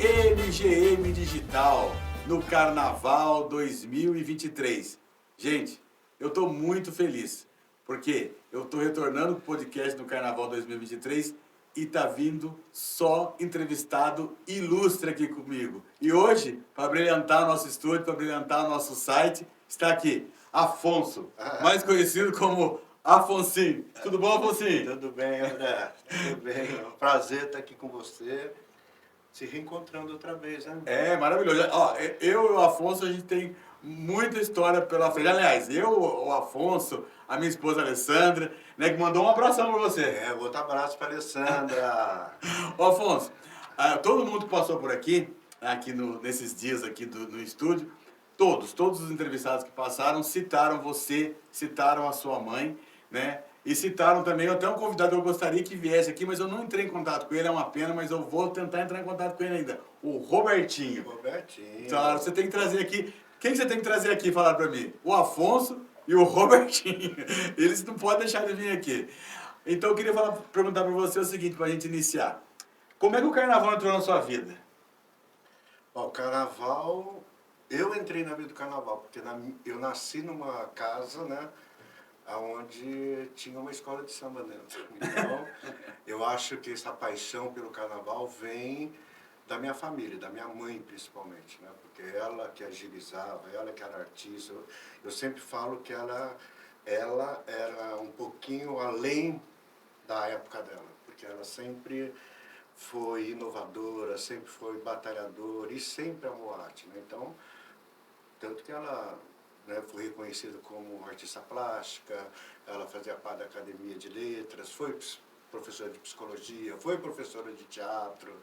MGM Digital no Carnaval 2023. Gente, eu estou muito feliz, porque eu estou retornando com o podcast no Carnaval 2023 e tá vindo só entrevistado ilustre aqui comigo. E hoje, para brilhantar o nosso estúdio, para brilhantar o nosso site, está aqui Afonso, mais conhecido como Afonsinho. Tudo bom, Afonsinho? Tudo bem, André? Tudo bem. É um prazer estar aqui com você, se reencontrando outra vez, né? É, maravilhoso. Ó, eu e o Afonso, a gente tem muita história pela frente. Aliás, eu, o Afonso, a minha esposa Alessandra, né, que mandou um abração pra você. Outro abraço para Alessandra. Ô, Afonso, todo mundo que passou por aqui, nesses dias aqui no estúdio, todos os entrevistados que passaram citaram você, citaram a sua mãe, né? E citaram também até um convidado que eu gostaria que viesse aqui, mas eu não entrei em contato com ele, é uma pena, mas eu vou tentar entrar em contato com ele ainda. O Robertinho. Robertinho. Claro, você tem que trazer aqui. Quem que você tem que trazer aqui e falar pra mim? O Afonso e o Robertinho. Eles não podem deixar de vir aqui. Então eu queria perguntar pra você o seguinte, pra gente iniciar. Como é que o carnaval entrou na sua vida? Bom, o carnaval, eu entrei na vida do carnaval, porque eu nasci numa casa, né, onde tinha uma escola de samba dentro. Então, eu acho que essa paixão pelo carnaval vem da minha família, da minha mãe principalmente, né, porque ela que agilizava, ela que era artista. Eu sempre falo que ela era um pouquinho além da época dela, porque ela sempre foi inovadora, sempre foi batalhadora e sempre amou a arte, né? Então, tanto que ela, né, foi reconhecida como artista plástica, ela fazia parte da Academia de Letras, foi professora de psicologia, foi professora de teatro.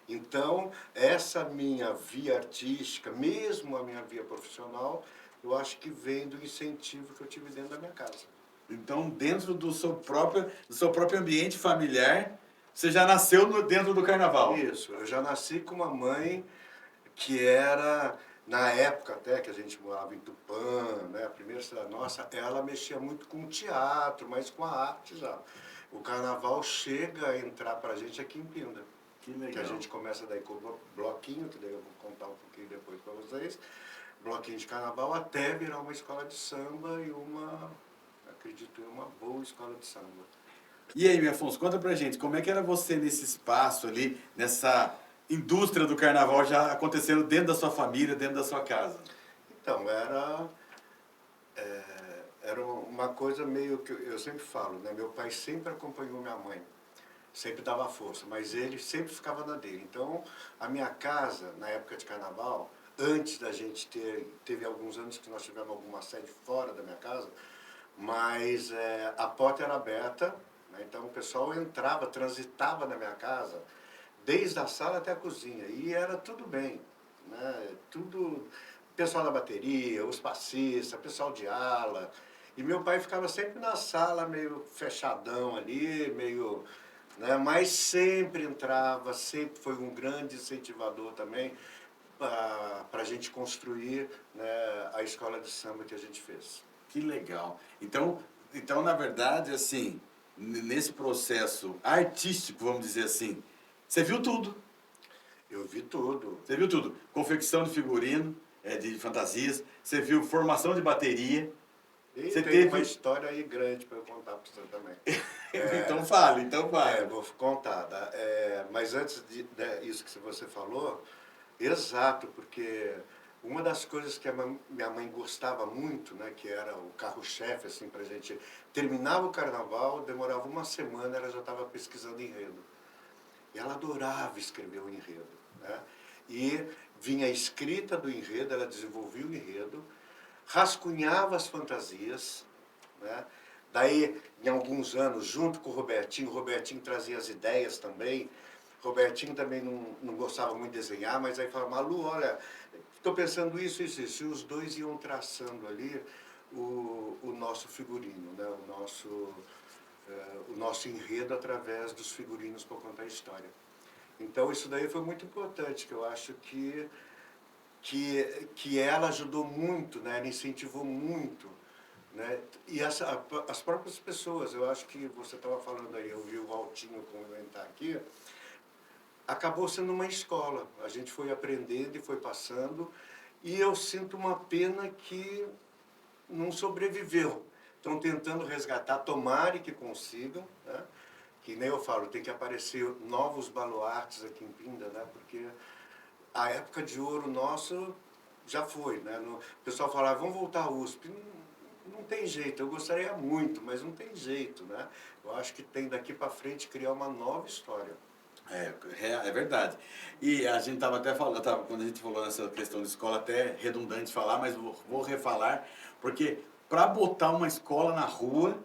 Então, essa minha via artística, mesmo a minha via profissional, eu acho que vem do incentivo que eu tive dentro da minha casa. Então, dentro do seu próprio ambiente familiar, você já nasceu dentro do carnaval. Isso, eu já nasci com uma mãe que era, na época até que a gente morava em Tupã, né, a primeira cidade nossa, ela mexia muito com teatro, mas com a arte já. O carnaval chega a entrar pra gente aqui em Pinda. Que legal. Que a gente começa daí com o bloquinho, que daí eu vou contar um pouquinho depois pra vocês, bloquinho de carnaval, até virar uma escola de samba e acredito eu, uma boa escola de samba. E aí, meu Afonso, conta pra gente, como é que era você nesse espaço ali, nessa indústria do carnaval já acontecendo dentro da sua família, dentro da sua casa? Então, era uma coisa meio que eu sempre falo, né? Meu pai sempre acompanhou minha mãe, sempre dava força, mas ele sempre ficava na dele. Então, a minha casa, na época de carnaval, antes da gente teve alguns anos que nós tivemos alguma sede fora da minha casa, mas a porta era aberta, né? Então o pessoal entrava, transitava na minha casa, desde a sala até a cozinha, e era tudo bem, né? Tudo, pessoal da bateria, os passistas, pessoal de ala, e meu pai ficava sempre na sala, meio fechadão ali, meio, né? Mas sempre entrava, sempre foi um grande incentivador também para a gente construir, né, a escola de samba que a gente fez. Que legal. Então, na verdade, assim, nesse processo artístico, vamos dizer assim, você viu tudo. Eu vi tudo. Você viu tudo. Confecção de figurino, de fantasias, você viu formação de bateria. E Você tem teve... uma história aí grande para eu contar para você também. Então fale. Vou contar. Tá? Mas antes disso que você falou, exato, porque uma das coisas que a minha mãe gostava muito, né, que era o carro-chefe, assim, pra gente, terminava o carnaval, demorava uma semana, ela já estava pesquisando enredo. E ela adorava escrever o enredo, né? E vinha a escrita do enredo, ela desenvolvia o enredo, rascunhava as fantasias, né? Daí, em alguns anos, junto com o Robertinho trazia as ideias também. Robertinho também não gostava muito de desenhar, mas aí falava, Malu, olha, estou pensando isso. E os dois iam traçando ali o nosso figurino, né? O nosso enredo através dos figurinos para contar a história. Então isso daí foi muito importante, que eu acho que ela ajudou muito, né? Ela incentivou muito, né? E as próprias pessoas, eu acho que você estava falando aí, eu vi o Valtinho comentar aqui, acabou sendo uma escola. A gente foi aprendendo e foi passando, e eu sinto uma pena que não sobreviveu. Estão tentando resgatar, tomara que consigam, né? Que nem eu falo, tem que aparecer novos baluartes aqui em Pinda, né? Porque a época de ouro nosso já foi, né? O pessoal fala, vamos voltar à USP. Não tem jeito, eu gostaria muito, mas não tem jeito, né? Eu acho que tem daqui para frente criar uma nova história. É verdade. E a gente estava até falando, quando a gente falou nessa questão de escola, até redundante falar, mas vou refalar, porque para botar uma escola na rua,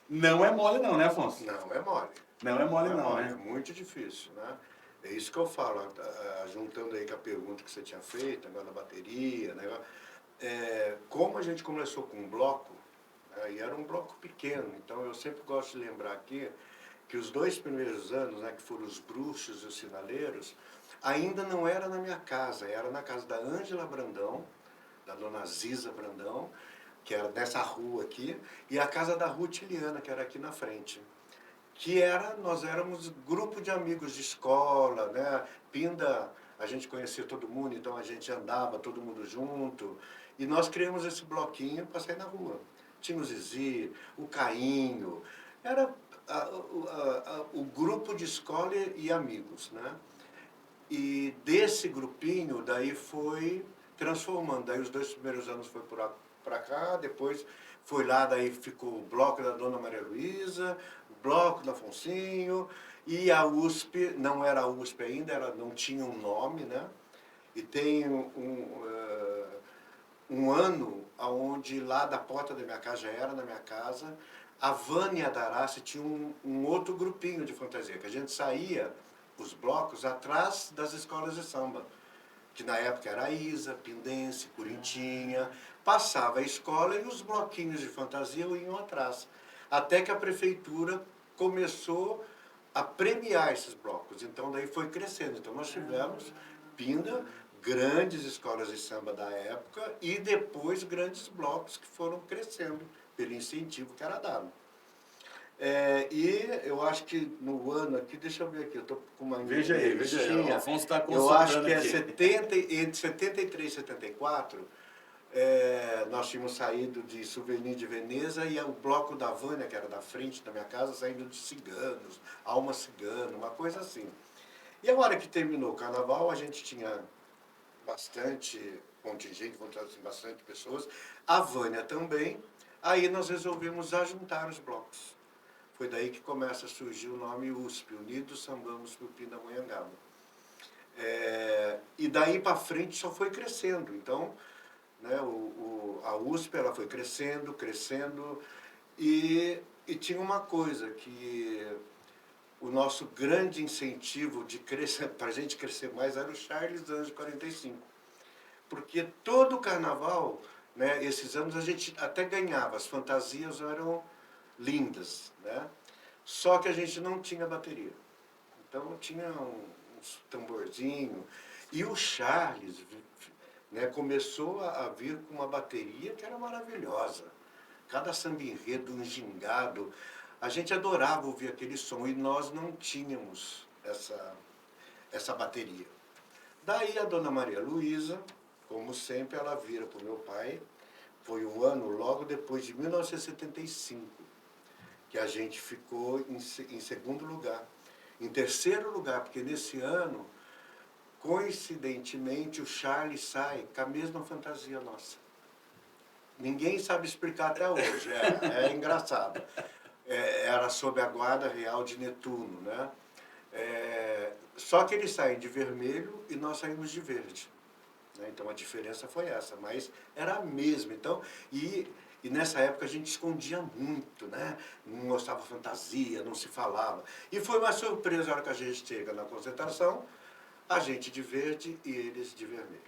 não é mole não, né, Afonso? Não é mole. Não é mole Não é não, mole, né? é muito difícil, né? É isso que eu falo, juntando aí com a pergunta que você tinha feito, agora da bateria, né? Como a gente começou com um bloco, né, e era um bloco pequeno, então eu sempre gosto de lembrar aqui que os 2 primeiros anos, né, que foram os bruxos e os sinaleiros, ainda não era na minha casa, era na casa da Ângela Brandão, da dona Ziza Brandão, que era nessa rua aqui, e a casa da Ruth Iliana, que era aqui na frente. Nós éramos grupo de amigos de escola, né? Pinda, a gente conhecia todo mundo, então a gente andava todo mundo junto. E nós criamos esse bloquinho para sair na rua. Tinha o Zizi, o Cainho, era o grupo de escola e amigos, né? E desse grupinho, daí foi transformando. Daí os 2 primeiros anos foi para cá, depois foi lá, daí ficou o bloco da Dona Maria Luísa, o bloco da Afonsinho, e a USP, não era a USP ainda, não tinha um nome, né? E tem um ano onde lá da porta da minha casa, já era na minha casa, a Vânia Darassi tinha um outro grupinho de fantasia, que a gente saía, os blocos, atrás das escolas de samba, que na época era Isa, Pindense, Corintinha, passava a escola e os bloquinhos de fantasia iam atrás. Até que a prefeitura começou a premiar esses blocos, então daí foi crescendo. Então nós tivemos, Pinda, grandes escolas de samba da época e depois grandes blocos que foram crescendo pelo incentivo que era dado. E eu acho que no ano aqui, deixa eu ver aqui, eu estou com uma Veja aí, o Afonso está eu acho consultando que é aqui. entre 73 e 74, nós tínhamos saído de Souvenir de Veneza e o bloco da Vânia, que era da frente da minha casa, saindo de ciganos, alma cigana, uma coisa assim. E a hora que terminou o carnaval, a gente tinha bastante contingente, vamos dizer assim, bastante pessoas, a Vânia também, aí nós resolvemos ajuntar os blocos. Foi daí que começa a surgir o nome USP, Unidos Sambamos por Pindamonhangaba. E daí para frente só foi crescendo. Então, né, a USP ela foi crescendo, crescendo, e tinha uma coisa que o nosso grande incentivo de crescer, para a gente crescer mais era o Charles Anjos 45. Porque todo carnaval, né, esses anos a gente até ganhava, as fantasias eram lindas, né? Só que a gente não tinha bateria. Então tinha uns tamborzinhos. E o Charles, né, começou a vir com uma bateria que era maravilhosa. Cada samba enredo, um gingado. A gente adorava ouvir aquele som e nós não tínhamos essa bateria. Daí a Dona Maria Luísa, como sempre, ela vira para o meu pai. Foi um ano logo depois de 1975, que a gente ficou em segundo lugar. Em terceiro lugar, porque nesse ano, coincidentemente, o Charlie sai com a mesma fantasia nossa. Ninguém sabe explicar até hoje, é engraçado. Era sob a guarda real de Netuno, né? Só que eles saem de vermelho e nós saímos de verde. Né? Então a diferença foi essa, mas era a mesma. Então, e nessa época a gente escondia muito, né? Não mostrava fantasia, não se falava. E foi uma surpresa a hora que a gente chega na concentração, a gente de verde e eles de vermelho.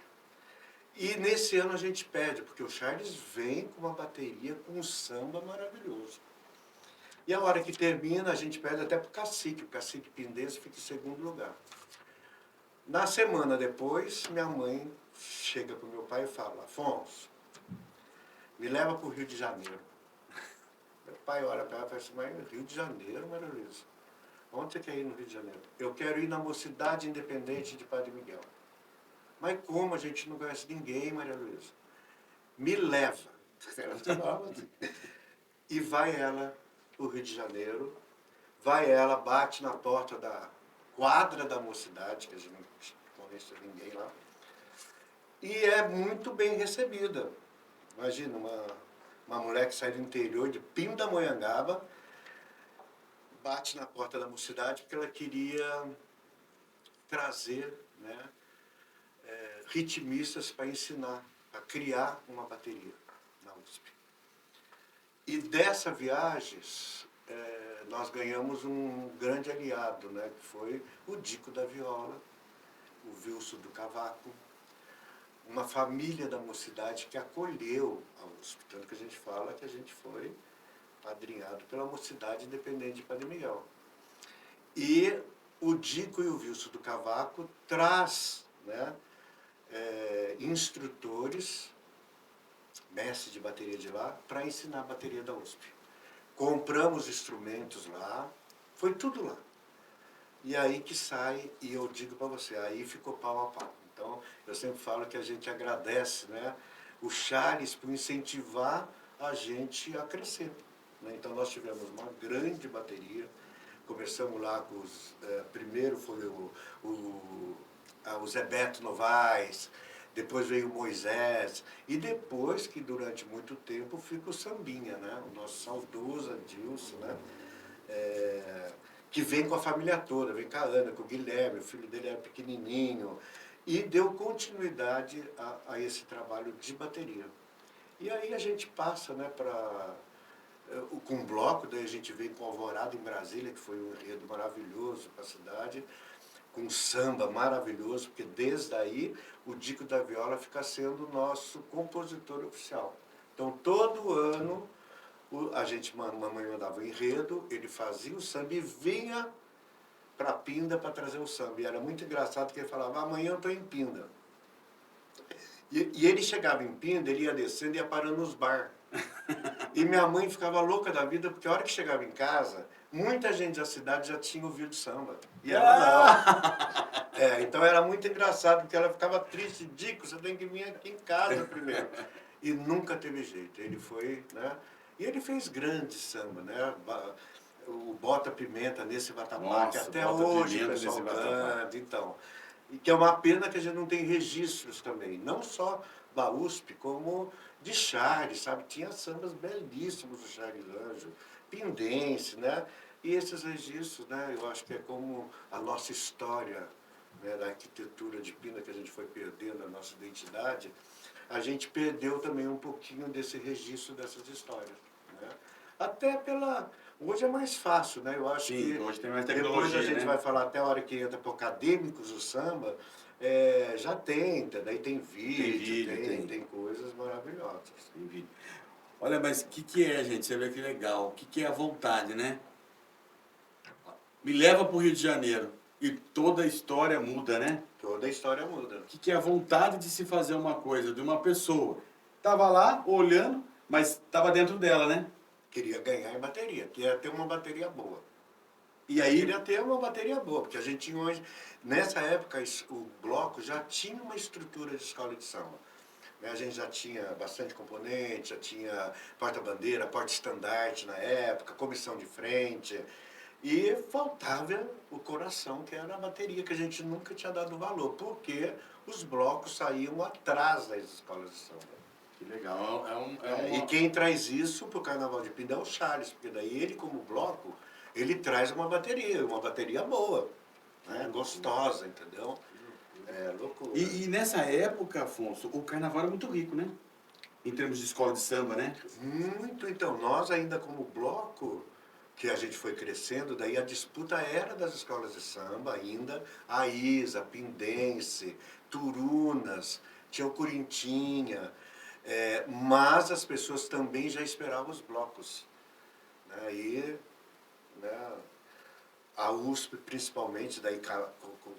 E nesse ano a gente pede, porque o Charles vem com uma bateria com um samba maravilhoso. E a hora que termina, a gente pede até para o Cacique Pindense fica em segundo lugar. Na semana depois, minha mãe chega para o meu pai e fala, Afonso, me leva para o Rio de Janeiro. Meu pai olha para ela e fala assim, mas Rio de Janeiro, Maria Luísa? Onde você quer ir no Rio de Janeiro? Eu quero ir na Mocidade Independente de Padre Miguel. Mas como? A gente não conhece ninguém, Maria Luísa. Me leva. E vai ela para o Rio de Janeiro, vai ela, bate na porta da quadra da Mocidade, que a gente não conhece ninguém lá, e é muito bem recebida. Imagina, uma mulher que sai do interior de Pindamonhangaba, bate na porta da Mocidade porque ela queria trazer, né, ritmistas para ensinar, para criar uma bateria na USP. E dessa viagem, nós ganhamos um grande aliado, né, que foi o Dico da Viola, o Wilson do Cavaco, uma família da Mocidade que acolheu a USP. Tanto que a gente fala que a gente foi padrinhado pela Mocidade Independente de Padre Miguel. E o Dico e o Wilson do Cavaco traz, né, instrutores, mestres de bateria de lá, para ensinar a bateria da USP. Compramos instrumentos lá, foi tudo lá. E aí que sai, e eu digo para você, aí ficou pau a pau. Então, eu sempre falo que a gente agradece, né, o Charles por incentivar a gente a crescer. Né? Então, nós tivemos uma grande bateria, começamos lá com os... primeiro foi o Zé Beto Novaes, depois veio o Moisés, e depois que durante muito tempo fica o Sambinha, né? O nosso saudoso Adilson, né? Que vem com a família toda, vem com a Ana, com o Guilherme, o filho dele era pequenininho, e deu continuidade a esse trabalho de bateria. E aí a gente passa, né, com um bloco, daí a gente veio com Alvorada em Brasília, que foi um enredo maravilhoso para a cidade, com samba maravilhoso, porque desde aí o Dico da Viola fica sendo o nosso compositor oficial. Então todo ano a gente, mamãe mandava o enredo, ele fazia o samba e vinha para Pinda para trazer o samba. E era muito engraçado que ele falava, amanhã eu estou em Pinda. E ele chegava em Pinda, ele ia descendo e ia parando nos bar. E minha mãe ficava louca da vida, porque a hora que chegava em casa, muita gente da cidade já tinha ouvido samba. E ela não. Então era muito engraçado, porque ela ficava triste. Dico, você tem que vir aqui em casa primeiro. E nunca teve jeito. Ele foi, né? E ele fez grande samba, né? O Bota Pimenta nesse Vatapá, que até hoje o pessoal canta. Então, e que é uma pena que a gente não tem registros também. Não só da USP, como de Charles, sabe? Tinha sambas belíssimos do Charles Anjo, Pindense, né? E esses registros, né? Eu acho que é como a nossa história, né, da arquitetura de Pinda, que a gente foi perdendo a nossa identidade, a gente perdeu também um pouquinho desse registro dessas histórias, né? Até pela... Hoje é mais fácil, né? Eu acho que hoje tem mais tecnologia, depois a gente, né, vai falar até a hora que entra para acadêmicos do samba, já tem, daí tem vídeo, tem coisas maravilhosas. Tem vídeo. Olha, mas o que é, gente? Você vê que legal. O que é a vontade, né? Me leva para o Rio de Janeiro e toda a história muda, né? Toda a história muda. O que é a vontade de se fazer uma coisa, de uma pessoa? Tava lá, olhando, mas tava dentro dela, né? Queria ganhar em bateria, queria ter uma bateria boa. E aí... Queria ter uma bateria boa, porque a gente tinha hoje... Nessa época, o bloco já tinha uma estrutura de escola de samba. A gente já tinha bastante componente, já tinha porta-bandeira, porta-estandarte na época, comissão de frente. E faltava o coração, que era a bateria, que a gente nunca tinha dado valor, porque os blocos saíam atrás das escolas de samba. Que legal. E quem traz isso para o Carnaval de Pinda é o Charles, porque daí ele, como bloco, ele traz uma bateria boa, né? Gostosa, entendeu? É loucura. E nessa época, Afonso, o carnaval era muito rico, né? Em termos de escola de samba, né? Muito, então. Nós ainda como bloco, que a gente foi crescendo, daí a disputa era das escolas de samba ainda, a Isa, Pindense, Turunas, tinha o Corintinha, mas as pessoas também já esperavam os blocos. Aí, né, a USP principalmente, daí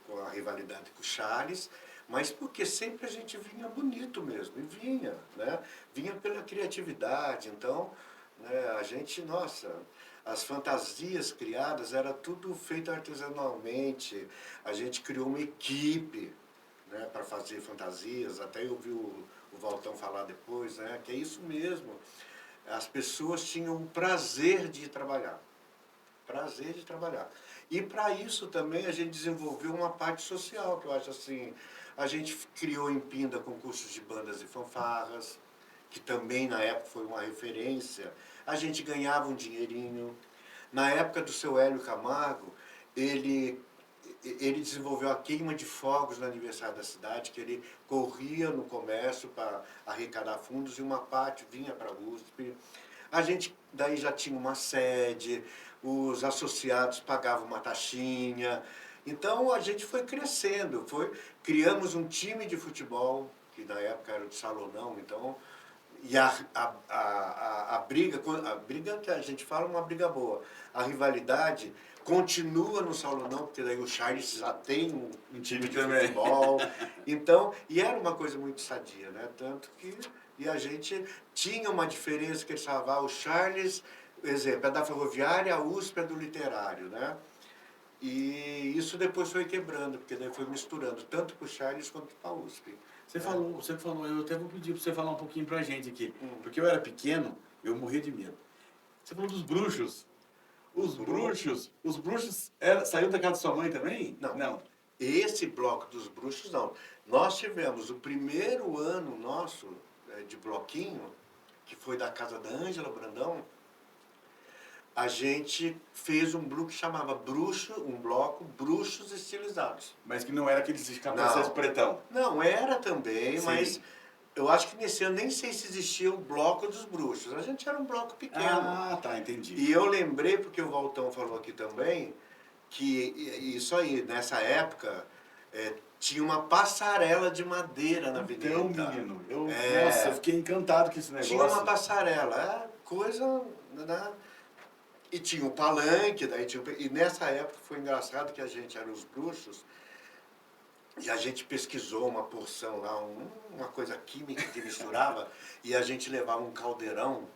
com a rivalidade com o Charles, mas porque sempre a gente vinha bonito mesmo, e vinha, né? Vinha pela criatividade, então né? A gente, nossa, as fantasias criadas era tudo feito artesanalmente. A gente criou uma equipe, né, para fazer fantasias. Até eu vi o Valtão falar depois, né, que é isso mesmo. As pessoas tinham o prazer de ir trabalhar. Prazer de trabalhar. E para isso também a gente desenvolveu uma parte social, que eu acho assim, a gente criou em Pinda concursos de bandas e fanfarras, que também na época foi uma referência. A gente ganhava um dinheirinho. Na época do seu Hélio Camargo, ele, ele desenvolveu a queima de fogos no aniversário da cidade, que ele corria no comércio para arrecadar fundos e uma parte vinha para a USP. A gente daí já tinha uma sede, os associados pagavam uma taxinha. Então a gente foi crescendo, criamos um time de futebol, que na época era de salonão, então, e a briga que a gente fala é uma briga boa. A rivalidade continua no salonão, porque daí o Charles já tem um time de futebol. Então, e era uma coisa muito sadia, né? Tanto que e a gente tinha uma diferença que eles falavam, o Charles, exemplo, é da Ferroviária, a USP é do Literário, né? E isso depois foi quebrando, porque daí foi misturando, tanto para o Charles quanto para a USP. Você falou, eu até vou pedir para você falar um pouquinho pra gente aqui, porque eu era pequeno, eu morria de medo. Você falou dos bruxos. Os bruxos saiu da casa da sua mãe também? Não. Não. Esse bloco dos bruxos, não. Nós tivemos o primeiro ano nosso de bloquinho, que foi da casa da Ângela Brandão, a gente fez um bloco que chamava um bloco Bruxos Estilizados. Mas que não era aqueles capacetes pretão. Não, era também, Sim. mas eu acho que nesse ano nem sei se existia o bloco dos bruxos. A gente era um bloco pequeno. Ah, tá, entendi. E eu lembrei, porque o Valtão falou aqui também, que isso aí, nessa época, tinha uma passarela de madeira na avenida. Então, menino, nossa, eu fiquei encantado com esse negócio. Tinha uma passarela, coisa, né? E tinha o palanque, e nessa época foi engraçado que a gente era os bruxos, e a gente pesquisou uma porção lá, uma coisa química que misturava, e a gente levava um caldeirão,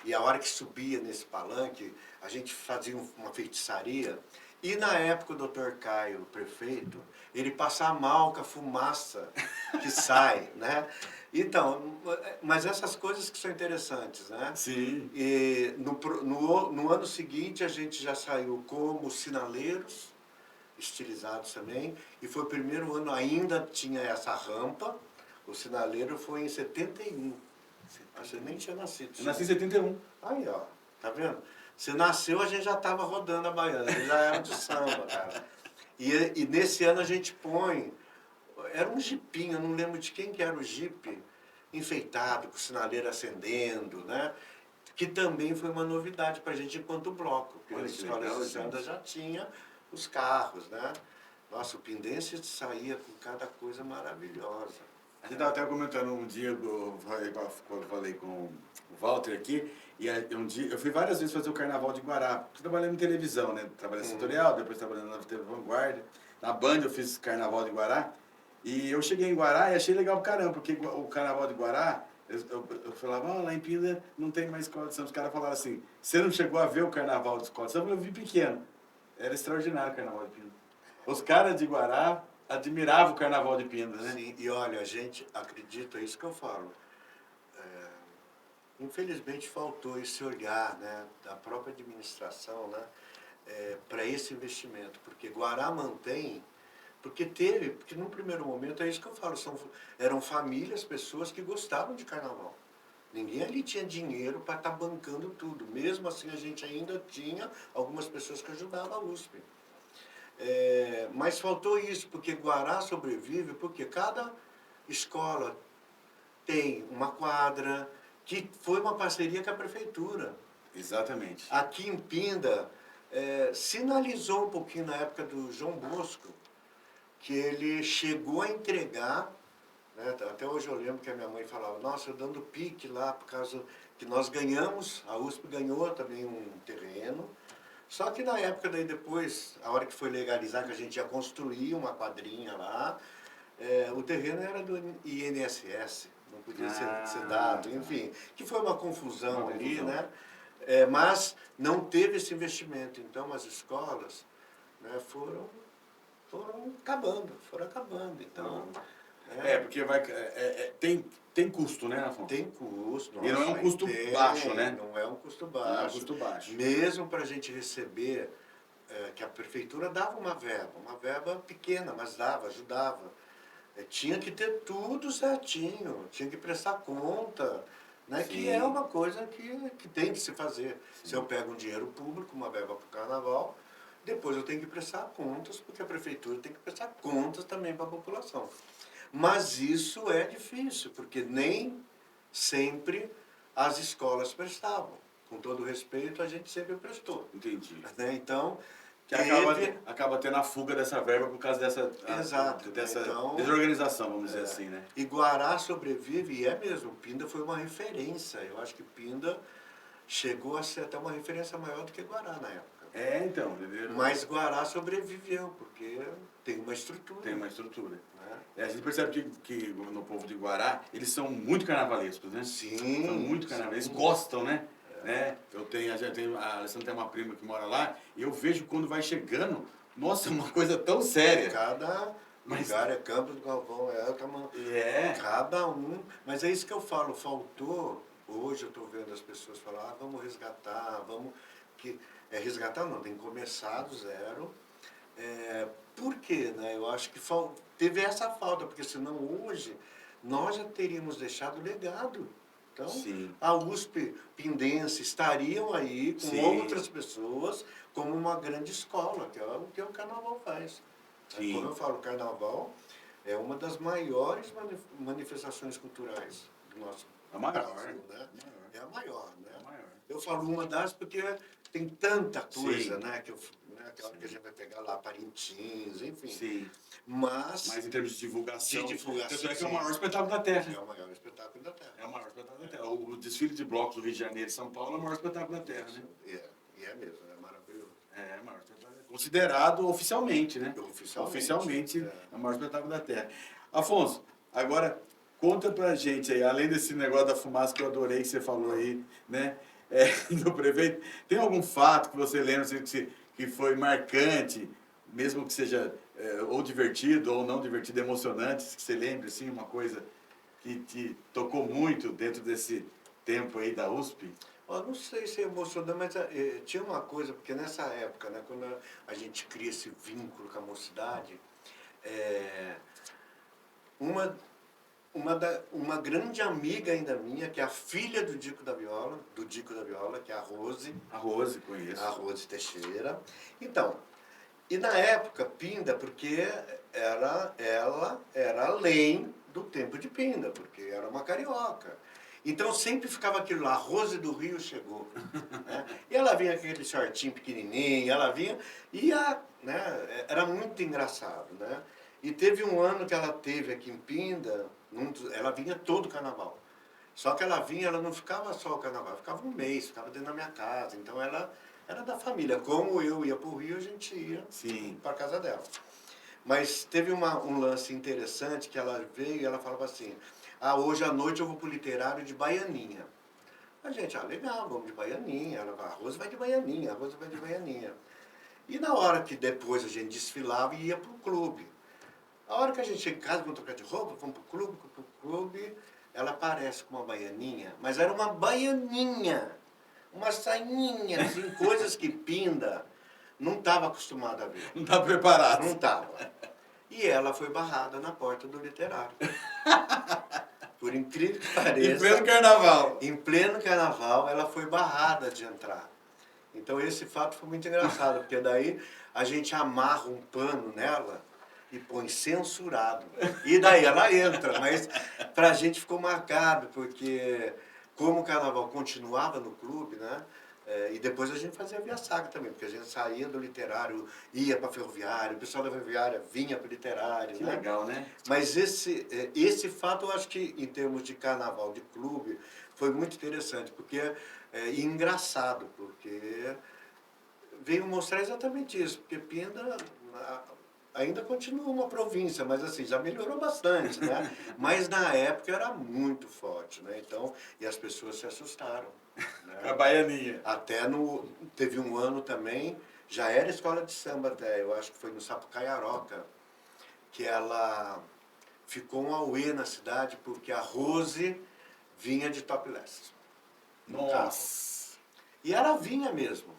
e a hora que subia nesse palanque, a gente fazia uma feitiçaria. E na época o Dr. Caio, o prefeito, ele passa mal com a fumaça que sai, né? Então, mas essas coisas que são interessantes, né? Sim. E no ano seguinte a gente já saiu como sinaleiros, estilizados também, e foi o primeiro ano, ainda tinha essa rampa, o sinaleiro foi em 71. Você nem tinha nascido. Eu nasci em 71. Aí, ó, tá vendo? Você nasceu, a gente já estava rodando a baiana, a gente já era de samba, cara. E nesse ano a gente põe, era um jipinho, eu não lembro de quem que era o jipe, enfeitado, com o sinaleiro acendendo, né? Que também foi uma novidade pra gente enquanto bloco, porque as escolas de samba já tinha os carros, né? Nossa, o Pindense saía com cada coisa maravilhosa. A gente estava até comentando um dia, quando eu falei com o Walter aqui, e um dia, eu fui várias vezes fazer o Carnaval de Guará, trabalhando em televisão, né? Trabalhando setorial, depois trabalhando na TV Vanguarda. Na Band eu fiz Carnaval de Guará, e eu cheguei em Guará e achei legal pra caramba, porque o Carnaval de Guará, eu falava, lá em Pinda não tem mais escola de samba. Os caras falaram assim, você não chegou a ver o Carnaval de escola de samba? Eu vi pequeno. Era extraordinário o Carnaval de Pinda. Os caras de Guará admiravam o Carnaval de Pinda, né? Sim, e olha, a gente acredita, é isso que eu falo. Infelizmente faltou esse olhar, né, da própria administração, né, para esse investimento, porque Guará mantém, porque num primeiro momento, é isso que eu falo, eram famílias, pessoas que gostavam de carnaval. Ninguém ali tinha dinheiro para estar bancando tudo. Mesmo assim, a gente ainda tinha algumas pessoas que ajudavam a USP. Mas faltou isso, porque Guará sobrevive, porque cada escola tem uma quadra, que foi uma parceria com a prefeitura. Exatamente. Aqui em Pinda, sinalizou um pouquinho na época do João Bosco, que ele chegou a entregar, né, até hoje eu lembro que a minha mãe falava, nossa, eu dando pique lá, por causa que nós ganhamos, a USP ganhou também um terreno, só que na época daí depois, a hora que foi legalizar, que a gente ia construir uma quadrinha lá, o terreno era do INSS, não podia ser dado, enfim, que foi uma confusão ali, né? Mas não teve esse investimento. Então, as escolas, né, foram acabando. Então, Porque tem custo, né, Afonso? tem custo. E não é um custo baixo, né? Não é um custo Não é um baixo. custo baixo. Mesmo para a gente receber, que a prefeitura dava uma verba pequena, mas dava, ajudava. Tinha que ter tudo certinho, tinha que prestar conta, né? Que é uma coisa que tem que se fazer. Sim. Se eu pego um dinheiro público, uma verba para o carnaval, depois eu tenho que prestar contas, porque a prefeitura tem que prestar contas também para a população. Mas isso é difícil, porque nem sempre as escolas prestavam. Com todo respeito, a gente sempre prestou. Entendi. Né? Então, que acaba tendo a fuga dessa verba por causa dessa então, desorganização, vamos dizer assim, né? E Guará sobrevive, e é mesmo, Pinda foi uma referência. Eu acho que Pinda chegou a ser até uma referência maior do que Guará na época. Então. Mas Guará sobreviveu, porque tem uma estrutura. Tem uma estrutura. A gente percebe que no povo de Guará, eles são muito carnavalescos, né? Sim. São muito carnavalescos, eles gostam, né? Né? A Alessandra tem uma prima que mora lá, e eu vejo quando vai chegando, nossa, uma coisa tão séria. Cada lugar é Campos do Galvão, cada um. Mas é isso que eu falo, faltou, hoje eu estou vendo as pessoas falar, vamos resgatar, resgatar não, tem que começar do zero. Por quê? Né? Eu acho que teve essa falta, porque senão hoje nós já teríamos deixado legado. Então, sim, a USP Pindense estariam aí com sim, outras pessoas como uma grande escola, que é o que o Carnaval faz. Sim. Quando eu falo Carnaval, é uma das maiores manifestações culturais do nosso Brasil, né? É a maior, né? Eu falo uma das porque tem tanta coisa, sim, né? Aquela que a gente vai pegar lá, Parintins, enfim. Sim. Mas em termos de divulgação. Tanto é que é o maior espetáculo da Terra. É o maior espetáculo da Terra. É o maior espetáculo da Terra. O desfile de blocos do Rio de Janeiro e São Paulo é o maior espetáculo da Terra, né? E é mesmo, é maravilhoso. É o maior espetáculo. Considerado oficialmente, né? Oficialmente. É o maior espetáculo da Terra. Afonso, agora conta pra gente aí, além desse negócio da fumaça que eu adorei que você falou aí, né? Do prefeito, tem algum fato que você lembra assim, que foi marcante, mesmo que seja ou divertido ou não divertido, emocionante, que você lembre, assim, uma coisa que te tocou muito dentro desse tempo aí da USP? Não sei se é emocionante, mas tinha uma coisa, porque nessa época, né, quando a gente cria esse vínculo com a mocidade, uma grande amiga ainda minha, que é a filha do Dico da Viola, que é a Rose. A Rose, conheço. A Rose Teixeira. Então, e na época, Pinda, porque ela era além do tempo de Pinda, porque era uma carioca. Então sempre ficava aquilo lá, a Rose do Rio chegou. Né? E ela vinha com aquele shortinho pequenininho, ela vinha, né, era muito engraçado. Né? E teve um ano que ela teve aqui em Pinda, ela vinha todo o carnaval. Só que ela não ficava só o carnaval, ficava um mês, ficava dentro da minha casa. Então ela era da família. Como eu ia para o Rio, a gente ia para a casa dela. Mas teve um lance interessante que ela veio e ela falava assim, hoje à noite eu vou para o literário de Baianinha. A gente, legal, vamos de Baianinha. Ela vai, a Rose vai de Baianinha. E na hora que depois a gente desfilava e ia para o clube. A hora que a gente chega em casa, vamos trocar de roupa, vamos para o clube, ela aparece com uma baianinha, mas era uma baianinha, uma sainha, assim, coisas que Pinda não estava acostumada a ver. Não estava preparado. Não estava. E ela foi barrada na porta do literário. Por incrível que pareça. Em pleno carnaval. Em pleno carnaval, ela foi barrada de entrar. Então esse fato foi muito engraçado, porque daí a gente amarra um pano nela e põe censurado. E daí ela entra, mas pra gente ficou marcado, porque como o carnaval continuava no clube, né? E depois a gente fazia via saga também, porque a gente saía do literário, ia para ferroviário, o pessoal da ferroviária vinha para o literário. Que legal, né? Mas esse fato eu acho que em termos de carnaval, de clube, foi muito interessante, porque e engraçado, porque veio mostrar exatamente isso, porque Pinda ainda continua uma província, mas assim, já melhorou bastante, né? Mas na época era muito forte, né? Então, e as pessoas se assustaram, A né? baianinha. Até teve um ano também, já era escola de samba até, eu acho que foi no Sapucaiaroca, que ela ficou um auê na cidade porque a Rose vinha de topless no carro. Nossa. E ela vinha mesmo,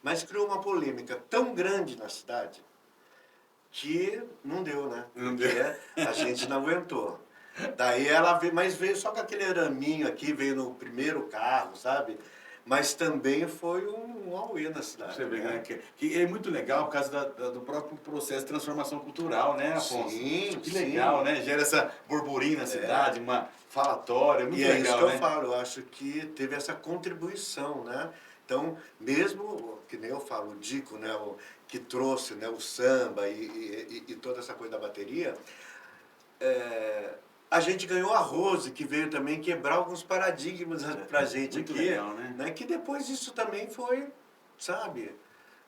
mas criou uma polêmica tão grande na cidade que não deu, né? Não Porque deu. a gente não aguentou. Daí ela veio, mas veio só com aquele araminho aqui, veio no primeiro carro, sabe? Mas também foi um auê na cidade. Você vê, né? né? Que é muito legal por causa do próprio processo de transformação cultural, né, Afonso? Sim, Que sim. legal, né? Gera essa burburinho na cidade, uma falatória, muito E é isso legal, que eu né? falo, eu acho que teve essa contribuição, né? Então, mesmo, que nem eu falo, o Dico, né, que trouxe, né, o samba e toda essa coisa da bateria, a gente ganhou a Rose, que veio também quebrar alguns paradigmas pra gente Muito aqui, legal, né? Que depois isso também foi, sabe,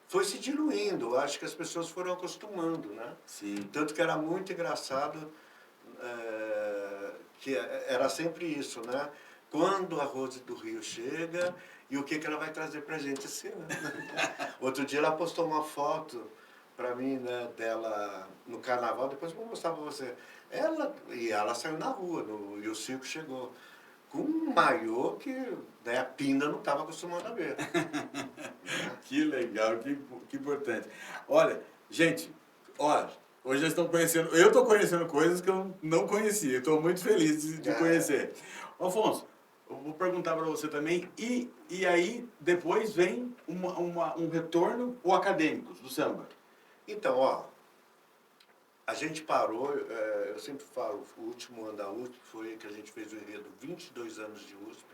foi se diluindo. Eu acho que as pessoas foram acostumando, né? Sim. Tanto que era muito engraçado, que era sempre isso, né? Quando a Rose do Rio chega e o que, que ela vai trazer pra gente esse ano. Outro dia ela postou uma foto pra mim, né, dela no carnaval, depois eu vou mostrar pra você. Ela saiu na rua, e o circo chegou com um maiô que, né, a Pinda não estava acostumada a ver. Que legal, que importante. Olha, gente, olha, hoje já estão conhecendo, eu estou conhecendo coisas que eu não conhecia, estou muito feliz de conhecer. Afonso, eu vou perguntar para você também, e aí depois vem um retorno, o acadêmicos do samba. Então, ó, a gente parou, eu sempre falo, o último ano da USP foi que a gente fez o enredo 22 anos de USP,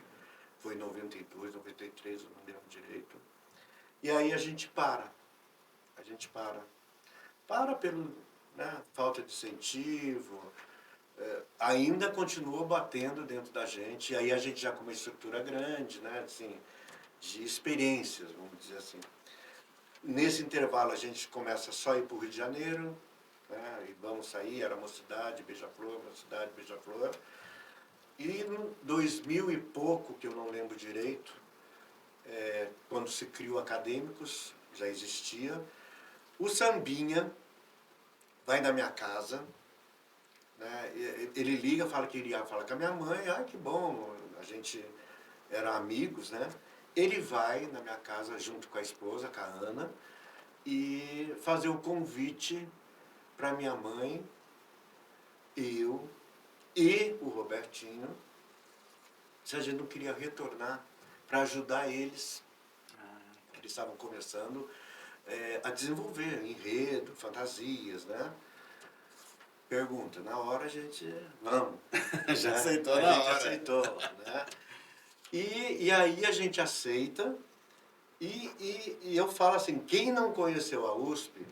foi em 92, 93, eu não lembro direito. E aí a gente para. Para pelo, né, falta de incentivo, ainda continua batendo dentro da gente, e aí a gente já com uma estrutura grande, né, assim, de experiências, vamos dizer assim. Nesse intervalo a gente começa só a ir para o Rio de Janeiro, né, e vamos sair, era Mocidade, Beija-Flor, Mocidade, Beija-Flor. E em 2000 e pouco, que eu não lembro direito, quando se criou Acadêmicos, já existia, o Sambinha vai na minha casa, né, ele liga, fala que iria falar com a minha mãe, que bom, a gente era amigos, né? Ele vai na minha casa junto com a esposa, com a Ana, e fazer o convite para minha mãe, eu e o Robertinho, se a gente não queria retornar para ajudar eles, que eles estavam começando a desenvolver enredo, fantasias, né? Pergunta, na hora a gente, vamos. Já né? aceitou a na gente hora. aceitou, né? E aí a gente aceita, e eu falo assim, quem não conheceu a USP,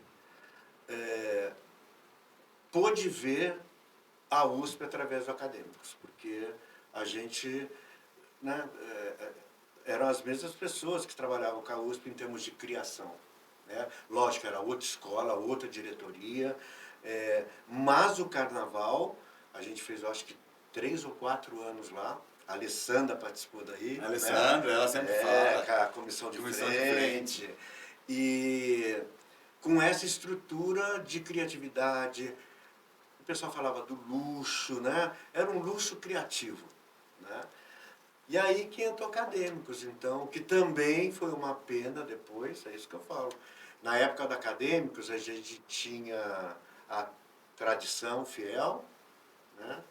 pôde ver a USP através dos acadêmicos, porque a gente, né, eram as mesmas pessoas que trabalhavam com a USP em termos de criação. Né? Lógico, era outra escola, outra diretoria, mas o carnaval, a gente fez, eu acho que 3 ou 4 anos lá, a Alessandra participou daí. A Alessandra, ela sempre fala. Com a comissão de Comissão de frente. E com essa estrutura de criatividade, o pessoal falava do luxo, né? Era um luxo criativo, né? E aí que entrou acadêmicos, então, que também foi uma pena depois, é isso que eu falo. Na época da acadêmicos, a gente tinha a tradição fiel, né?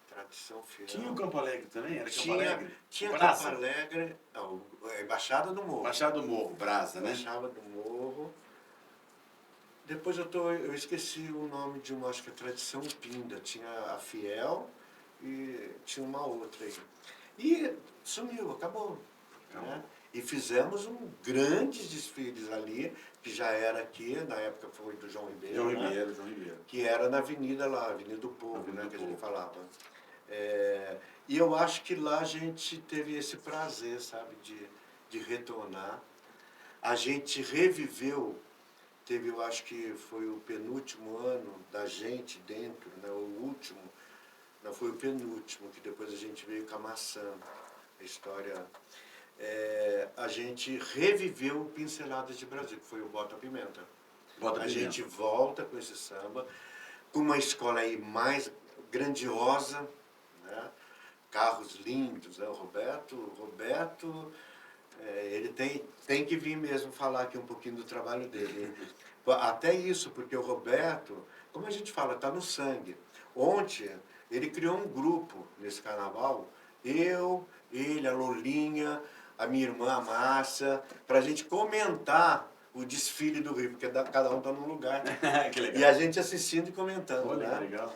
Tradição fiel. Tinha o Campo Alegre também? Era Campo Tinha, Alegre? tinha Brasa? Campo Alegre, a Embaixada do Morro. Baixada do Morro, Brasa, né? Embaixada do Morro. Depois eu esqueci o nome de uma, acho que é Tradição Pinda. Tinha a Fiel e tinha uma outra aí. E sumiu, acabou. Né? E fizemos grandes desfiles ali, que já era aqui, na época foi do João Ribeiro. João né? Ribeiro, João Ribeiro. Que era na avenida lá, Avenida do Povo, Avenida né, do que a Povo. gente falava. E eu acho que lá a gente teve esse prazer, sabe, de retornar. A gente reviveu teve, eu acho que foi o penúltimo ano da gente dentro, né? O último, não, foi o penúltimo, que depois a gente veio com a maçã, a história. A gente reviveu o Pinceladas de Brasil, que foi o Bota Pimenta. Bota A Pimenta. gente volta com esse samba, com uma escola aí mais grandiosa, né? Carros lindos, né? O Roberto, ele tem que vir mesmo falar aqui um pouquinho do trabalho dele. Até isso, porque o Roberto, como a gente fala, está no sangue. Ontem, ele criou um grupo nesse carnaval, ele, a Lolinha, a minha irmã, a Márcia, para a gente comentar o desfile do Rio, porque cada um está num lugar. Que legal. E a gente assistindo e comentando, Olha, né? que legal.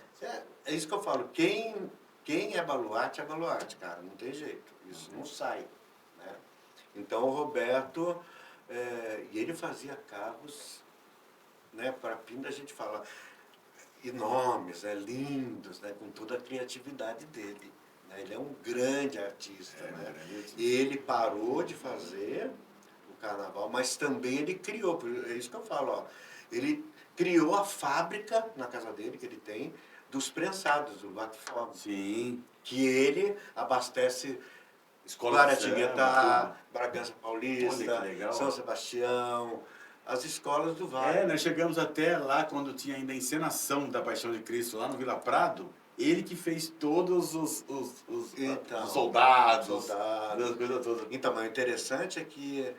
É isso que eu falo, quem é baluarte, cara, não tem jeito, isso não sai, né? Então o Roberto, e ele fazia carros, né, para Pinda a gente fala, enormes, né, lindos, né, com toda a criatividade dele. Né? Ele é um grande artista, né? Um grande artista. E ele parou de fazer o carnaval, mas também ele criou, é isso que eu falo, ó, ele criou a fábrica na casa dele, que ele tem, dos prensados, do bate-fogo. Sim. Que ele abastece Escola de Guaratinguetá, samba, Bragança Olha Paulista, que legal. São Sebastião, as escolas do Vale. Nós chegamos até lá quando tinha ainda a encenação da Paixão de Cristo, lá no Vila Prado. Ele que fez todos os Então, soldados, as coisas todas. Então, mas o interessante é que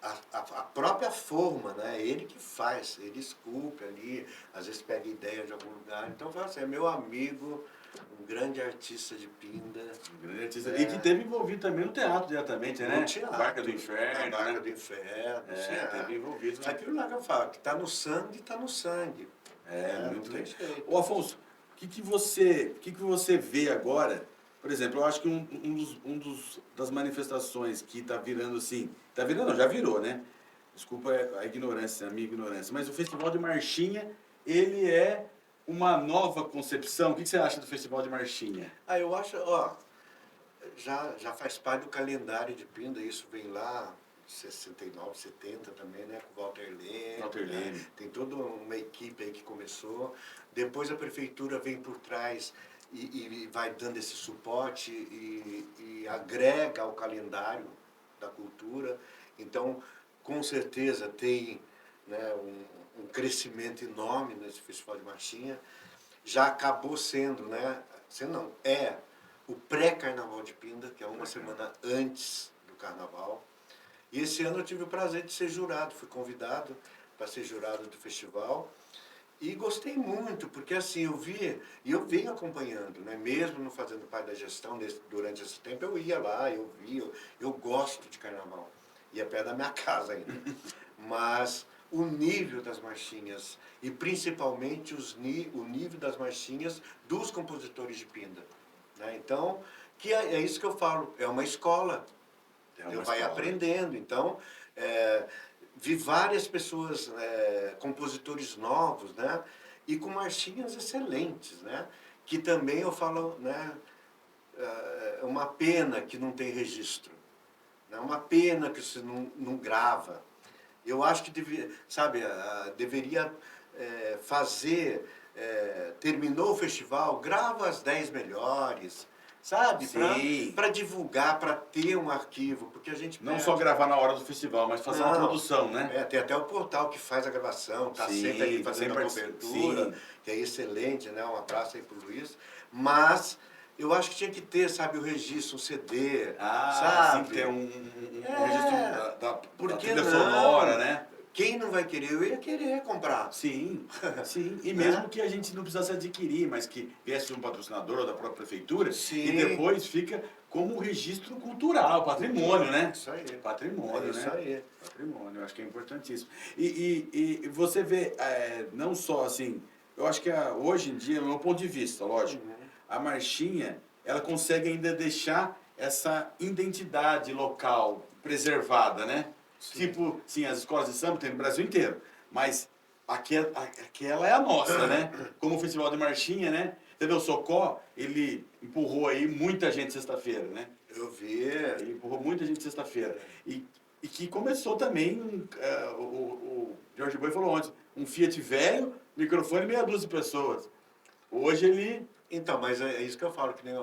a própria forma, né? Ele que faz, ele esculpe ali, às vezes pega ideia de algum lugar. Então, fala assim, é meu amigo, um grande artista de Pinda. Um grande artista. E que esteve envolvido também no teatro diretamente, né? No teatro. Barca do Inferno. A Barca né? do Inferno. Esteve envolvido. Né? Aquilo lá que eu falo, que está no sangue, está no sangue. Muito não tem legal. jeito. Ô, Afonso, o que você vê agora? Por exemplo, eu acho que das manifestações que está virando assim, está virando, não, já virou, né? Desculpa a ignorância, a minha ignorância, mas o Festival de Marchinha, ele é uma nova concepção. O que você acha do Festival de Marchinha? Eu acho, ó, já faz parte do calendário de Pinda, isso vem lá, 69, 70 também, né, com o Walter Leme. Walter Leme. Né? Tem toda uma equipe aí que começou. Depois a prefeitura vem por trás e vai dando esse suporte e agrega ao calendário da cultura. Então, com certeza tem, né, um crescimento enorme nesse Festival de Marchinha. Já acabou sendo, né, o pré-carnaval de Pinda, que é uma semana antes do carnaval. E esse ano eu tive o prazer de ser jurado, fui convidado para ser jurado do festival. E gostei muito, porque assim, eu venho acompanhando, né? Mesmo não fazendo parte da gestão durante esse tempo, eu ia lá, eu gosto de carnaval. E é perto da minha casa ainda. Mas o nível das marchinhas, e principalmente o nível das marchinhas dos compositores de Pinda. Né? Então, que é isso que eu falo, é uma escola. Vai aprendendo. Então, vi várias pessoas, compositores novos, né? E com marchinhas excelentes, né? Que também eu falo, né? É uma pena que não tem registro. É uma pena que você não grava. Eu acho que deveria fazer, terminou o festival, grava as 10 melhores, sabe? Para divulgar, para ter um arquivo, porque a gente não só gravar na hora do festival, mas fazer uma produção, né? Tem até o portal que faz a gravação, está sempre aqui fazendo a cobertura, que é excelente, né? Um abraço aí pro Luiz. Mas eu acho que tinha que ter, sabe, o registro, um CD, sabe? Sim, ter um registro da trilha não? sonora, né? Quem não vai querer? Eu ia querer comprar. Sim. E mesmo que a gente não precisasse adquirir, mas que viesse de um patrocinador ou da própria prefeitura, e depois fica como um registro cultural, patrimônio, né? Isso aí. Patrimônio, né? Isso aí. Patrimônio, eu acho que é importantíssimo. E você vê, não só assim, eu acho que hoje em dia, do meu ponto de vista, lógico, a marchinha, ela consegue ainda deixar essa identidade local preservada, né? Sim. Tipo, sim, as escolas de samba tem no Brasil inteiro, mas aquela é a nossa, né? Como o Festival de Marchinha, né? Entendeu? O Socó, ele empurrou aí muita gente sexta-feira, né? Eu vi. Ele empurrou muita gente sexta-feira. E que começou também, o Jorge Boi falou ontem, um Fiat velho, microfone e meia dúzia de pessoas. Hoje ele... Então, mas é isso que eu falo, que nem,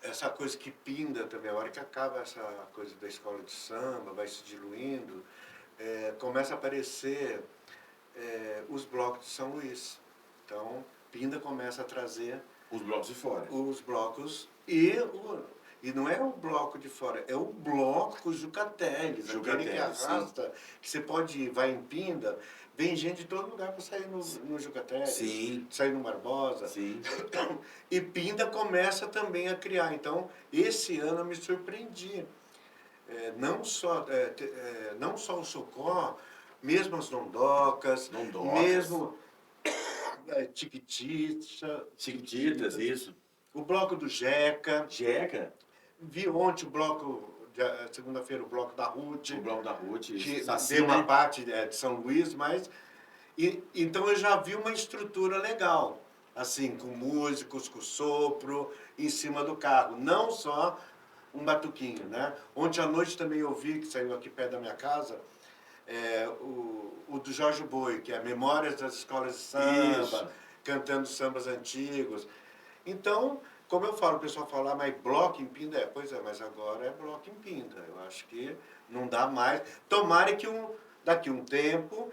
essa coisa que pinda também, a hora que acaba essa coisa da escola de samba, vai se diluindo, começa a aparecer os blocos de São Luís. Então, pinda começa a trazer Os blocos de fora. os blocos e não é o bloco de fora, é o bloco Jucateles, aquele que arrasta, que você pode ir, vai em Pinda, vem gente de todo lugar para sair no Jucateles, Sim. sair no Barbosa. Sim. E Pinda começa também a criar. Então, esse ano eu me surpreendi. Não só o Socó, mesmo as Dondocas, mesmo Chiquititas, isso. o bloco do Jeca. Jeca. Vi ontem o bloco, segunda-feira, o bloco da Ruth. O bloco da Ruth. Que Saci, deu uma né? parte de São Luís, mas... então eu já vi uma estrutura legal. Assim, com músicos, com sopro, em cima do carro. Não só um batuquinho, né? Ontem à noite também eu vi, que saiu aqui perto da minha casa, o do Jorge Boi, que é Memórias das Escolas de Samba, Isso. Cantando sambas antigos. Então, como eu falo, o pessoal fala, mas bloco em Pinda? Pois é, mas agora é bloco em Pinda. Eu acho que não dá mais. Tomara que daqui a um tempo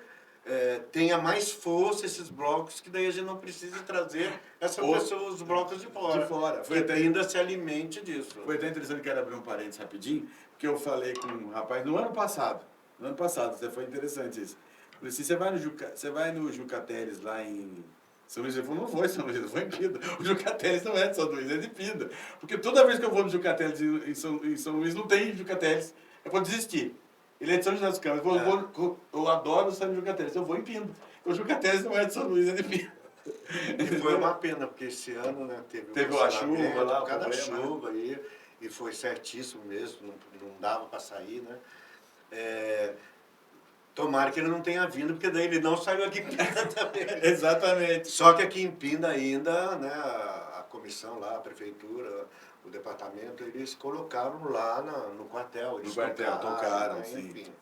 tenha mais força esses blocos, que daí a gente não precisa trazer os blocos de fora. Foi até, ainda se alimente disso. Foi até interessante, quero abrir um parênteses rapidinho, porque eu falei com um rapaz no ano passado, foi interessante isso. Eu falei assim, você vai no Jucateles lá em São Luís? Ele falou, não vou em São Luís, eu vou em Pinda. O Jucateles não é de São Luís, é de Pinda. Porque toda vez que eu vou no Jucateles em São Luís, não tem Jucateles. Eu vou desistir. Ele é de São José dos Campos. Eu adoro o São Jucateles, eu vou em Pinda. O Jucateles não é de São Luís, é de Pinda. E foi uma pena, porque esse ano, né, teve a chuva lá, cada chuva aí, e foi certíssimo mesmo, não dava para sair, né? Tomara que ele não tenha vindo, porque daí ele não saiu aqui em Pinda também. Exatamente. Só que aqui em Pinda ainda, né, a comissão lá, a prefeitura, o departamento, eles colocaram lá no quartel. Eles tocaram, né, sim. enfim.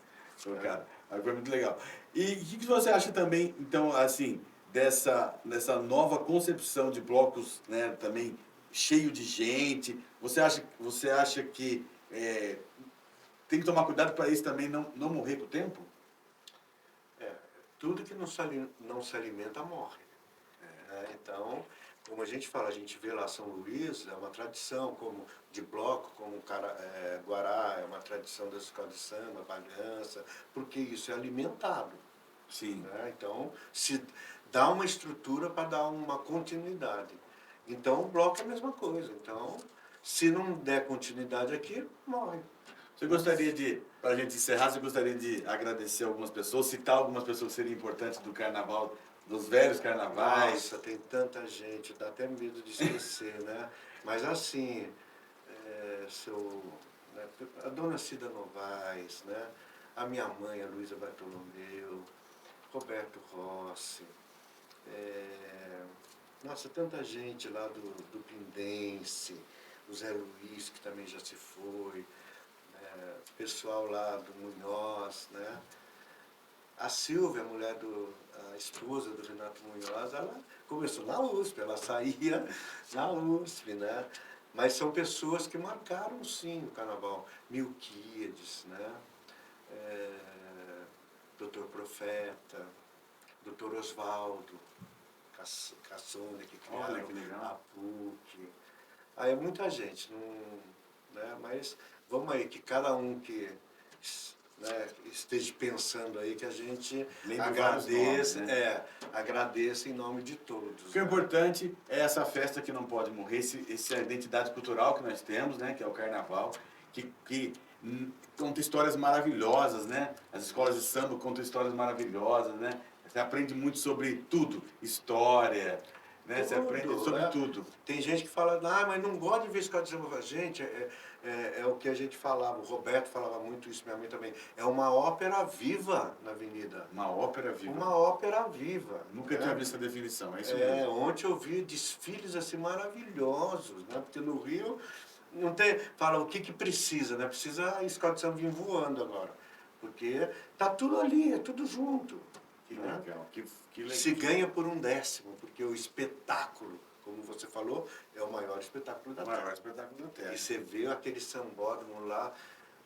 Tocaram. Aí foi muito legal. E o que você acha também, então, assim, dessa nova concepção de blocos, né, também cheio de gente? Você acha que tem que tomar cuidado para isso também não morrer com o tempo? Tudo que não se alimenta morre. Né? Então, como a gente fala, a gente vê lá São Luís, é uma tradição como de bloco, como Guará, é uma tradição da escola de samba, Bragança, porque isso é alimentado. Sim. Né? Então, se dá uma estrutura para dar uma continuidade. Então, o bloco é a mesma coisa. Então, se não der continuidade aqui, morre. Você gostaria de, para a gente encerrar, você gostaria de agradecer algumas pessoas, citar algumas pessoas que seriam importantes do carnaval, dos velhos carnavais? Nossa, tem tanta gente, dá até medo de esquecer, né? Mas assim, né, a dona Cida Novaes, né? A minha mãe, a Luísa Bartolomeu, Roberto Rossi, nossa, tanta gente lá do Pindense, o Zé Luiz, que também já se foi, pessoal lá do Munhoz, né? A Silvia, a esposa do Renato Munhoz, ela começou na USP, ela saía na USP, né? Mas são pessoas que marcaram, sim, o carnaval. Milquíades, né? Doutor Profeta, Doutor Oswaldo, Caçone, que criaram a PUC. Aí é muita gente, né? Mas vamos aí, que cada um que esteja pensando aí, que a gente agradeça, nomes, né? Agradeça em nome de todos. O que é importante é essa festa que não pode morrer, essa identidade cultural que nós temos, né? Que é o carnaval, que conta histórias maravilhosas, né? As escolas de samba contam histórias maravilhosas, né? Você aprende muito sobre tudo, história, né? Você aprende sobre tudo. Tem gente que fala, mas não gosta de ver escola de samba. Gente, é o que a gente falava, o Roberto falava muito isso, minha mãe também. É uma ópera viva na avenida. Uma ópera viva. Uma ópera viva. Nunca tinha visto essa definição, é isso mesmo. Ontem eu vi desfiles assim maravilhosos, né? Porque no Rio não tem, fala o que precisa, né? Precisa a escola de samba vir voando agora, porque tá tudo ali, é tudo junto. Que né? legal, que legal. Se ganha por 1/10, porque o espetáculo, como você falou, é o maior espetáculo da O maior Terra. espetáculo da Terra. E você vê aquele sambódromo lá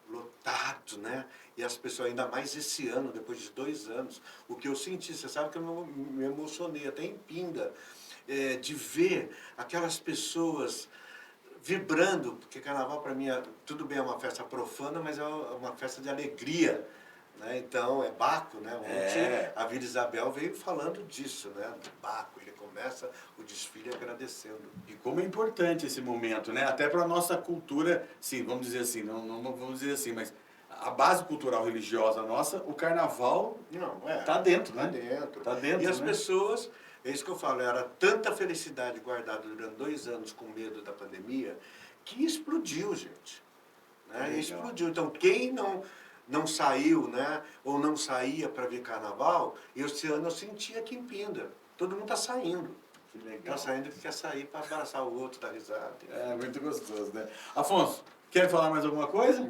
lotado, né? E as pessoas, ainda mais esse ano, depois de 2 anos, o que eu senti, você sabe que eu me emocionei, até em Pinda, de ver aquelas pessoas vibrando, porque carnaval para mim, tudo bem, é uma festa profana, mas é uma festa de alegria. Né? Então, é Baco, né? Ontem a Vila Isabel veio falando disso, né? Do Baco, ele começa o desfile agradecendo. E como é importante esse momento, né? Até para a nossa cultura, sim, vamos dizer assim, não vamos dizer assim, mas a base cultural religiosa nossa, o carnaval tá dentro, Tá né? dentro. Tá dentro, E as né? pessoas, é isso que eu falo, era tanta felicidade guardada durante 2 anos com medo da pandemia, que explodiu, gente. Né? Legal. Explodiu. Então, quem não saiu, né? Ou não saía para ver carnaval, esse ano eu sentia aqui em Pinda. Todo mundo está saindo. Que legal. Está saindo que quer sair para abraçar o outro, dar risada. É muito gostoso, né? Afonso, quer falar mais alguma coisa?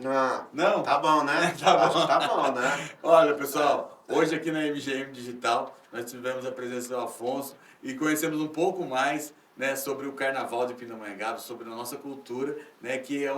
Não? Tá bom, né? Tá bom. Acho que tá bom, né? Olha, pessoal, hoje aqui na MGM Digital, nós tivemos a presença do Afonso e conhecemos um pouco mais, né, sobre o Carnaval de Pindamonhangaba, sobre a nossa cultura, né, que é,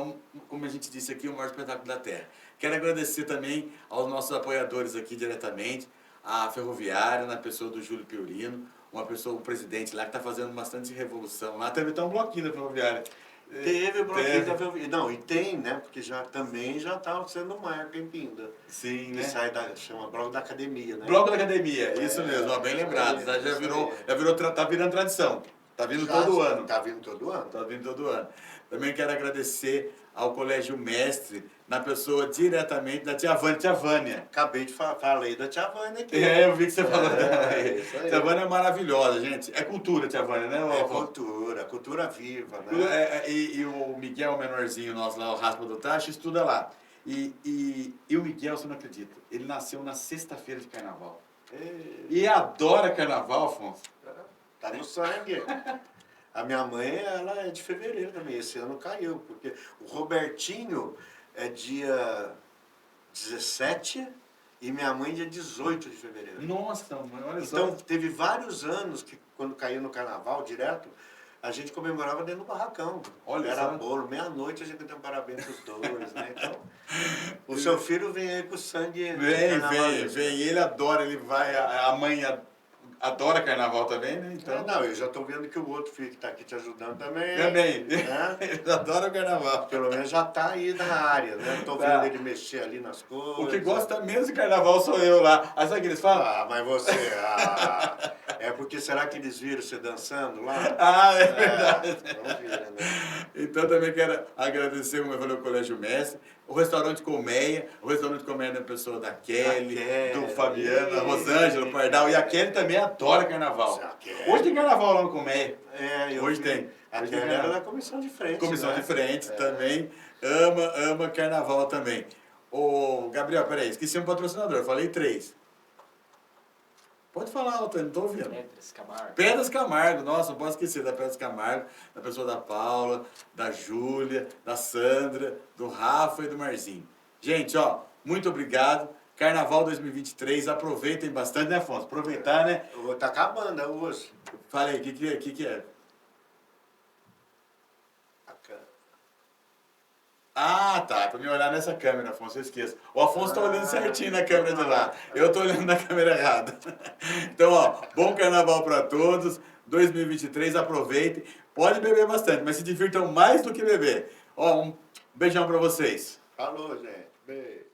como a gente disse aqui, o maior espetáculo da Terra. Quero agradecer também aos nossos apoiadores aqui diretamente, a Ferroviária, na pessoa do Júlio Piorino, um presidente lá que está fazendo bastante revolução lá. Teve até um bloquinho da Ferroviária. Teve o bloqueio da Ferroviária. Não, e tem, né? Porque também já está sendo marca em Pinda. Sim, Que né? sai chama Bloco da Academia, né? Bloco da Academia, isso mesmo, ó, bem lembrado. Tá, tá virando tradição. Tá vindo todo ano. Tá vindo todo ano. Tá vindo todo ano. Também quero agradecer ao Colégio Mestre, na pessoa diretamente da Tia Vânia. Tia Vânia. Acabei de falei da Tia Vânia aqui. Eu vi que você falou também. Isso aí. Tia Vânia é maravilhosa, gente. É cultura, Tia Vânia, né? É cultura viva, né? E o Miguel, o menorzinho nosso lá, o Raspa do Tacho, estuda lá. E o Miguel, você não acredita, ele nasceu na sexta-feira de carnaval. E adora carnaval, Afonso. Tá no sangue. A minha mãe, ela é de fevereiro também. Esse ano caiu, porque o Robertinho é dia 17 e minha mãe dia 18 de fevereiro. Nossa, mãe, olha só. Então, teve vários anos que, quando caiu no carnaval direto, a gente comemorava dentro do barracão. Olha Era só. bolo, meia-noite a gente deu um parabéns pros dois, né? Então, o seu filho vem aí com sangue carnavalesco. Vem. Ele adora, ele vai, a mãe adora carnaval também, né? Então, Não, eu já estou vendo que o outro filho que está aqui te ajudando também. também. Né? Ele adora o carnaval. Pelo menos já está aí na área, né? Estou Tá. vendo ele mexer ali nas coisas. O que gosta menos de carnaval sou eu lá. Aí sabe o que eles falam? Ah, mas você... é porque será que eles viram você dançando lá? Ah, é verdade. Não viram, né? Então também quero agradecer, como eu falei, o Colégio Mestre, o Restaurante Colmeia, da pessoa da Kelly, do Fabiano, da Rosângela, do Pardal, e a Kelly também adora carnaval. A Kelly. Hoje tem carnaval lá no Colmeia. Hoje tem. A Hoje tem Kelly era carnaval. da comissão de frente. Comissão né? de frente É. também, ama carnaval também. Ô, Gabriel, peraí, esqueci um patrocinador, falei 3. Pode falar, Altano, não tô ouvindo. Pedras, Camargo. Pedras Camargo, nossa, não posso esquecer da Pedras Camargo, da pessoa da Paula, da Júlia, da Sandra, do Rafa e do Marzinho. Gente, ó, muito obrigado. Carnaval 2023, aproveitem bastante, né, Afonso? Aproveitar, né? Tá acabando, é hoje. Falei, o que é? Ah, tá, pra me olhar nessa câmera, Afonso, eu esqueço. O Afonso tá olhando certinho na câmera de lá, eu tô olhando na câmera errada. Então, ó, bom carnaval pra todos, 2023, aproveitem. Pode beber bastante, mas se divirtam mais do que beber. Ó, um beijão pra vocês. Falou, gente. Beijo.